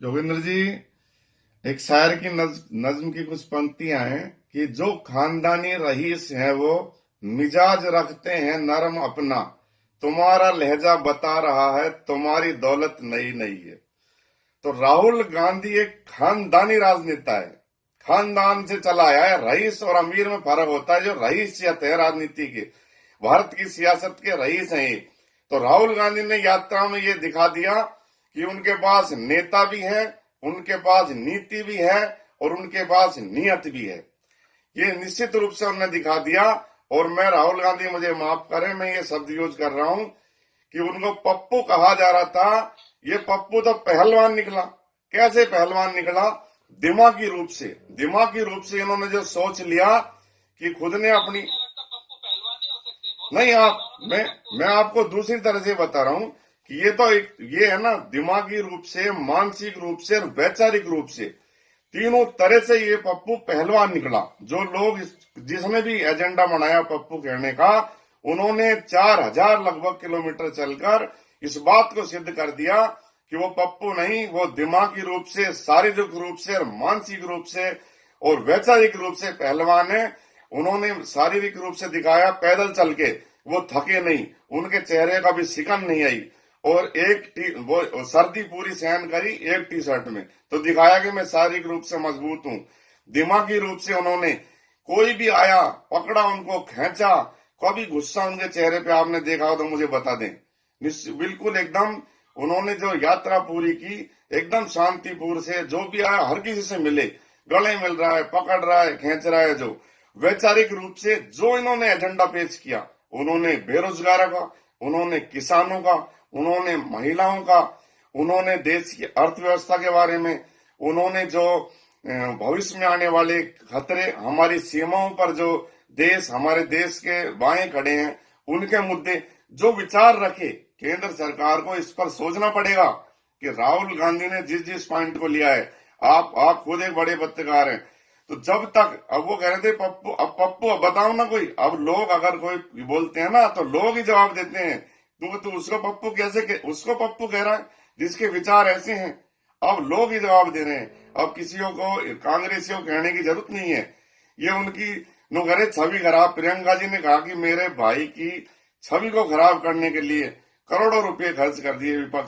जोगिंदर जी, एक शायर की नज्म की कुछ पंक्तियां हैं कि जो खानदानी रईस हैं वो मिजाज रखते हैं नरम अपना, तुम्हारा लहजा बता रहा है तुम्हारी दौलत नई नई है। तो राहुल गांधी एक खानदानी राजनेता है, खानदान से चला आया है। रईस और अमीर में फर्क होता है। जो रईसियत है राजनीति की, भारत की सियासत के रईस हैं ये। तो राहुल गांधी ने यात्रा में ये दिखा दिया कि उनके पास नेता भी है, उनके पास नीति भी है और उनके पास नियत भी है। ये निश्चित रूप से उन्होंने दिखा दिया। और मैं, राहुल गांधी मुझे माफ करें, मैं ये शब्द यूज कर रहा हूं कि उनको पप्पू कहा जा रहा था। ये पप्पू तो पहलवान निकला। कैसे पहलवान निकला? दिमागी रूप से इन्होंने जो सोच लिया कि खुद ने अपनी, नहीं आप, मैं आपको दूसरी तरह से बता रहा हूं कि ये तो ये है ना, दिमागी रूप से, मानसिक रूप से और वैचारिक रूप से, तीनों तरह से ये पप्पू पहलवान निकला। जो लोग जिसने भी एजेंडा बनाया पप्पू कहने का, उन्होंने 4000 लगभग किलोमीटर चलकर इस बात को सिद्ध कर दिया कि वो पप्पू नहीं, वो दिमागी रूप से, शारीरिक रूप से और मानसिक रूप से और वैचारिक रूप से पहलवान है। उन्होंने शारीरिक रूप से दिखाया, पैदल चल के वो थके नहीं, उनके चेहरे का भी सिकन नहीं आई और वो सर्दी पूरी सहन करी एक टी शर्ट में, तो दिखाया कि मैं शारीरिक रूप से मजबूत हूं। दिमागी रूप से उन्होंने, कोई भी आया पकड़ा, उनको खींचा, कभी गुस्सा उनके चेहरे पे आपने देखा हो तो मुझे बता दें। बिल्कुल एकदम उन्होंने जो यात्रा पूरी की, एकदम शांतिपूर्ण से, जो भी आया हर किसी से मिले, गले मिल रहा है, पकड़ रहा है, खींच रहा है। जो वैचारिक रूप से जो इन्होंने एजेंडा पेश किया, उन्होंने बेरोजगारों का, उन्होंने किसानों का, उन्होंने महिलाओं का, उन्होंने देश की अर्थव्यवस्था के बारे में, उन्होंने जो भविष्य में आने वाले खतरे, हमारी सीमाओं पर जो हमारे देश के बाएं खड़े हैं, उनके मुद्दे, जो विचार रखे, केंद्र सरकार को इस पर सोचना पड़ेगा कि राहुल गांधी ने जिस जिस पॉइंट को लिया है, आप खुद एक बड़े पत्रकार हैं, तो जब तक, अब वो कह रहे थे पप्पू, अब पप्पू, अब बताओ ना कोई, अब लोग अगर कोई बोलते हैं ना तो लोग ही जवाब देते हैं, तो उसको पप्पू कैसे, उसको पप्पू कह रहा है जिसके विचार ऐसे हैं। अब लोग ही जवाब दे रहे हैं। अब किसी को, कांग्रेसियों को कहने की जरूरत नहीं है। ये उनकी नुकरे छवि खराब, प्रियंका जी ने कहा कि मेरे भाई की छवि को खराब करने के लिए करोड़ों रुपए खर्च कर दिए विपक्ष